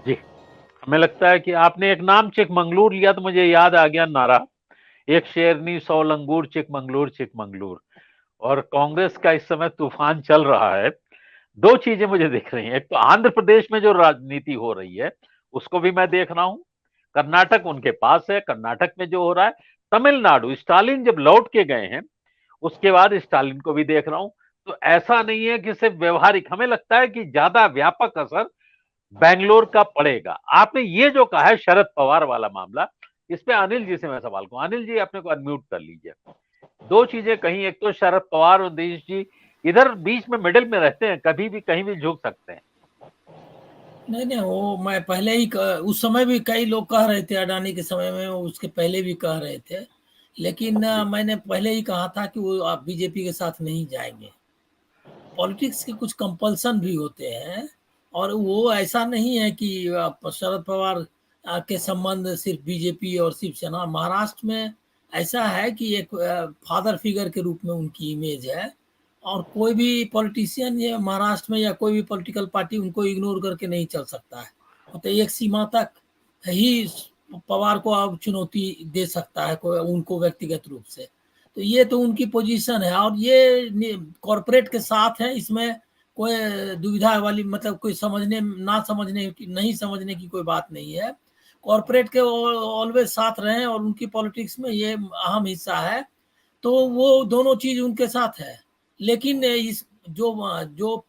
जी, हमें लगता है कि आपने एक नाम चिकमंगलूर लिया तो मुझे याद आ गया नारा, एक शेरनी 100 लंगूर चिकमंगलूर चिकमंगलूर। और कांग्रेस का इस समय तूफान चल रहा है। 2 चीजें मुझे दिख रही हैं, एक तो आंध्र प्रदेश में जो राजनीति हो रही है, उसको भी मैं देख रहा हूं। कर्नाटक उनके पास है, कर्नाटक में जो हो रहा है। तमिलनाडु, स्टालिन जब लौट के गए हैं, उसके बाद स्टालिन को भी देख रहा हूं। तो ऐसा नहीं है कि सिर्फ व्यवहारिक, हमें लगता है कि ज्यादा व्यापक असर बैंगलोर का पड़ेगा। आपने ये जो कहा है शरद पवार वाला मामला, इस पे अनिल जी से मैं सवाल करूं। अनिल जी, अपने को अनम्यूट कर लीजिए। 2 चीजें कही, एक तो शरद पवार और देश जी इधर बीच में मिडिल में रहते हैं, कभी भी कहीं भी झुक सकते हैं। नहीं नहीं, वो मैं पहले ही उस समय भी कई लोग कह रहे थे, अडानी के समय में, उसके पहले भी कह रहे थे। लेकिन जी, मैंने पहले ही कहा था कि वो आप बीजेपी के साथ नहीं जाएंगे। पॉलिटिक्स के कुछ कंपल्सन भी होते हैं, और वो ऐसा नहीं है कि शरद पवार के संबंध सिर्फ बीजेपी और शिवसेना। महाराष्ट्र में ऐसा है कि एक फादर फिगर के रूप में उनकी इमेज है, और कोई भी पॉलिटिशियन ये महाराष्ट्र में या कोई भी पॉलिटिकल पार्टी उनको इग्नोर करके नहीं चल सकता है। मतलब एक सीमा तक ही पवार को अब चुनौती दे सकता है कोई उनको व्यक्तिगत रूप से। तो ये तो उनकी पोजीशन है, और ये कॉरपोरेट के साथ है, इसमें कोई दुविधा वाली मतलब कोई समझने ना समझने की नहीं समझने की कोई बात नहीं है। कॉरपोरेट के ऑलवेज साथ रहे, और उनकी पॉलिटिक्स में ये अहम हिस्सा है। तो वो दोनों चीज उनके साथ है। लेकिन इस जो जो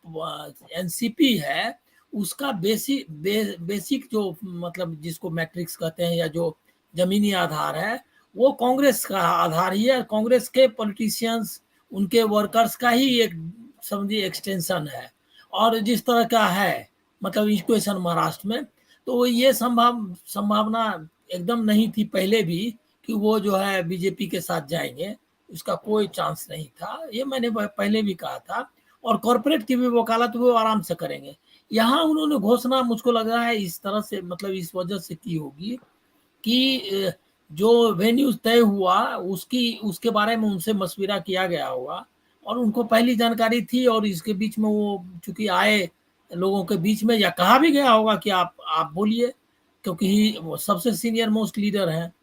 एनसीपी है, उसका बेसिक जो मतलब जिसको मैट्रिक्स कहते हैं, या जो जमीनी आधार है, वो कांग्रेस का आधार ही है। कांग्रेस के पॉलिटिशियंस, उनके वर्कर्स का ही एक समझिए एक्सटेंशन है। और जिस तरह का है मतलब इक्वेशन महाराष्ट्र में, तो ये संभावना एकदम नहीं थी पहले भी कि वो जो है बीजेपी के साथ जाएंगे। उसका कोई चांस नहीं था, ये मैंने पहले भी कहा था। और कॉरपोरेट की भी वकालत वो आराम से करेंगे। यहाँ उन्होंने घोषणा मुझको लग रहा है इस तरह से, मतलब इस वजह से की होगी कि जो वेन्यू तय हुआ उसकी उसके बारे में उनसे मशविरा किया गया होगा, और उनको पहली जानकारी थी। और इसके बीच में वो चूंकि आए लोगों के बीच में, या कहा भी गया होगा कि आप बोलिए, क्योंकि वो सबसे सीनियर मोस्ट लीडर हैं।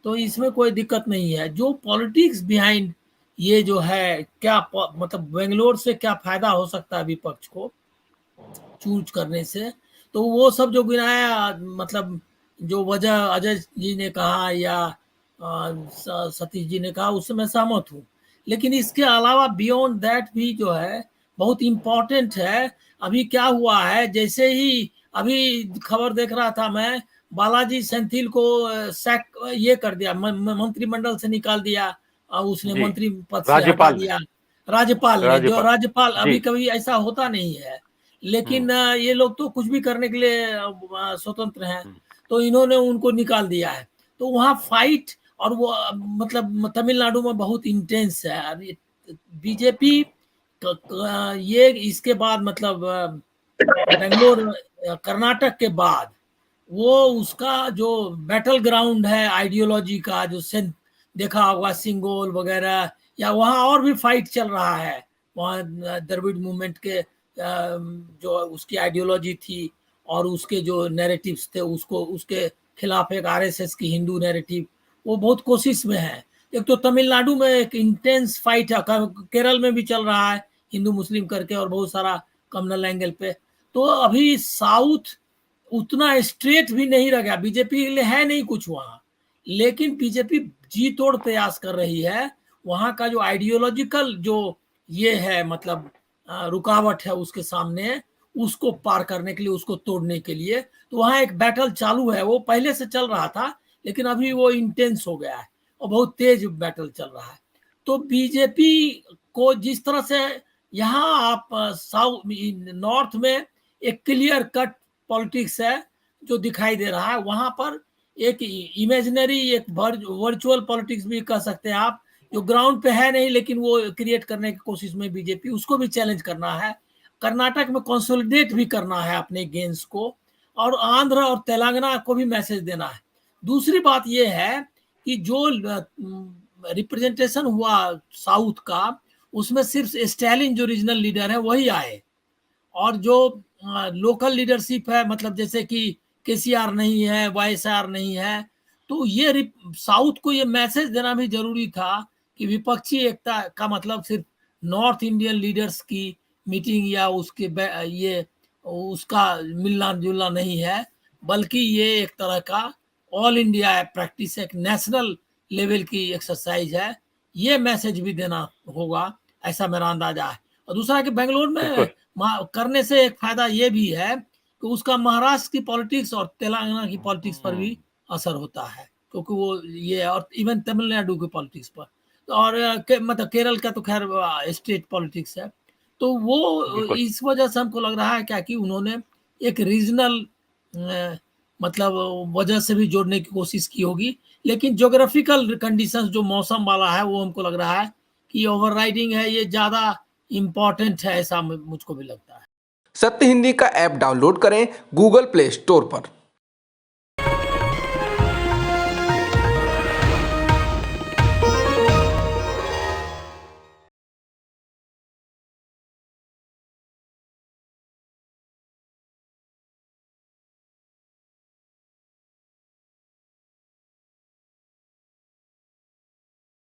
तो इसमें कोई दिक्कत नहीं है। जो पॉलिटिक्स बिहाइंड ये जो है, क्या मतलब बेंगलोर से क्या फायदा हो सकता है विपक्ष को चूज करने से, तो वो सब जो गिनाया, मतलब जो वजह अजय जी ने कहा या सतीश जी ने कहा, उससे मैं सहमत हूँ। लेकिन इसके अलावा बियॉन्ड दैट भी जो है बहुत इम्पोर्टेंट है। अभी क्या हुआ है, जैसे ही अभी खबर देख रहा था मैं, बालाजी सेंथिल को सैक ये कर दिया, मंत्रिमंडल से निकाल दिया, उसने जी, मंत्री पद से हटा राज्यपाल ने, दिया। राज्यपाल ने, जो राज्यपाल। राज्यपाल जी। अभी कभी ऐसा होता नहीं है। हम्म। लेकिन ये लोग तो कुछ भी करने के लिए स्वतंत्र हैं। हम्म। तो इन्होंने उनको निकाल दिया है। तो वहाँ फाइट, और वो मतलब तमिलनाडु में बहुत इंटेंस है अभी। बीजेपी ये इसके बाद मतलब बेंगलोर कर्नाटक के बाद वो उसका जो बैटल ग्राउंड है आइडियोलॉजी का, जो सेंट देखा होगा सिंगोल वगैरह, या वहाँ और भी फाइट चल रहा है। वहाँ द्रविड़ मूवमेंट के जो उसकी आइडियोलॉजी थी, और उसके जो नैरेटिव्स थे, उसको उसके खिलाफ एक आरएसएस की हिंदू नैरेटिव, वो बहुत कोशिश में है। एक तो तमिलनाडु में एक इंटेंस फाइट है, केरल में भी चल रहा है हिंदू मुस्लिम करके, और बहुत सारा कम्युनल एंगल पे। तो अभी साउथ उतना स्ट्रेट भी नहीं रह गया, बीजेपी के लिए है नहीं कुछ वहां। लेकिन बीजेपी जी तोड़ प्रयास कर रही है। वहां का जो आइडियोलॉजिकल जो ये है मतलब रुकावट है उसके सामने, उसको पार करने के लिए, उसको तोड़ने के लिए। तो वहां एक बैटल चालू है, वो पहले से चल रहा था, लेकिन अभी वो इंटेंस हो गया है, और बहुत तेज बैटल चल रहा है। तो बीजेपी को जिस तरह से यहाँ आप साउथ नॉर्थ में एक क्लियर कट पॉलिटिक्स है जो दिखाई दे रहा है, वहां पर एक इमेजिनरी, एक वर्चुअल पॉलिटिक्स भी कह सकते हैं आप, जो ग्राउंड पे है नहीं, लेकिन वो क्रिएट करने की कोशिश में बीजेपी, उसको भी चैलेंज करना है। कर्नाटक में कंसोलिडेट भी करना है अपने गेंस को, और आंध्र और तेलंगाना को भी मैसेज देना है। दूसरी बात यह है कि जो रिप्रेजेंटेशन हुआ साउथ का, उसमें सिर्फ स्टालिन जो रीजनल लीडर है वही आए। और जो लोकल लीडरशिप है, मतलब जैसे कि केसीआर नहीं है, वाईएसआर नहीं है। तो ये साउथ को ये मैसेज देना भी जरूरी था कि विपक्षी एकता का मतलब सिर्फ नॉर्थ इंडियन लीडर्स की मीटिंग या उसके ये उसका मिलना जुलना नहीं है, बल्कि ये एक तरह का ऑल इंडिया प्रैक्टिस, एक नेशनल लेवल की एक्सरसाइज है। ये मैसेज भी देना होगा, ऐसा मेरा अंदाजा है। और दूसरा कि बेंगलोर में करने से एक फायदा ये भी है कि उसका महाराष्ट्र की पॉलिटिक्स और तेलंगाना की पॉलिटिक्स पर भी असर होता है, क्योंकि वो ये और इवन तमिलनाडु की पॉलिटिक्स पर, और मतलब केरल का तो खैर स्टेट पॉलिटिक्स है। तो वो इस वजह से हमको लग रहा है क्या कि उन्होंने एक रीजनल मतलब वजह से भी जोड़ने की कोशिश की होगी। लेकिन ज्योग्राफिकल कंडीशंस जो मौसम वाला है वो हमको लग रहा है कि ओवरराइडिंग है, ये ज्यादा इम्पोर्टेंट है, ऐसा मुझको भी लगता है। सत्य हिंदी का ऐप डाउनलोड करें गूगल प्ले स्टोर पर।